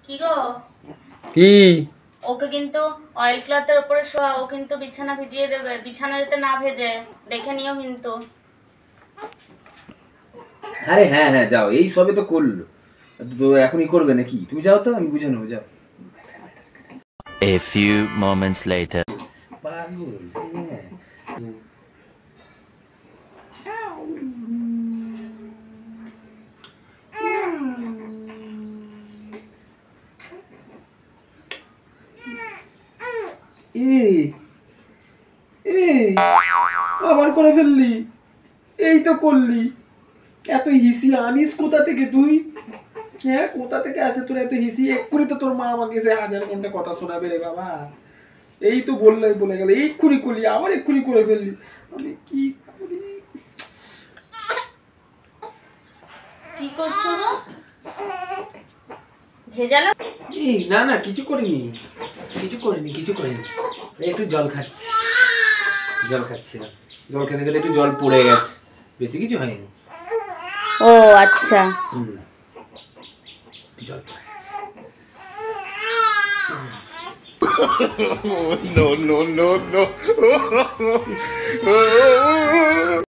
কি গো? কি? ওকে কিন্তু অয়েল ক্লথের উপরে শোয়া, ও কিন্তু বিছানা ভিজিয়ে দেবে, বিছানা যাতে না ভেজে দেখে নিও কিন্তু। আরে হ্যাঁ হ্যাঁ যাও, এই সবে তো করলো, তো এখনই করবে নাকি? তুমি যাও তো, আমি বুঝে নেবো, যাও। A few moments later. পাগল, হ্যাঁ। আবার করে ফেললি, এই তো করলি। এত হিসি আনিস কোথা থেকে তুই? হ্যাঁ, কোথা থেকে আসে তোর এত হিসি? এক্ষুনি তো তোর মা আমাকে এসে 1000 ঘন্টা কথা শোনাবে রে বাবা। এই তো বলে গেল, এক্ষুনি করলি, আবার এক্ষুনি করে ফেললি। আমি কি করি? কি করছো গো? ভেজালো? এই না না, কিছু করিনি। একটু জল খাচ্ছি, জল খেতে খেতে একটু জল পড়ে গেছে, বেশি কিছু হয়নি। ও আচ্ছা। জল পড়ে গেছে। No, no, no, no.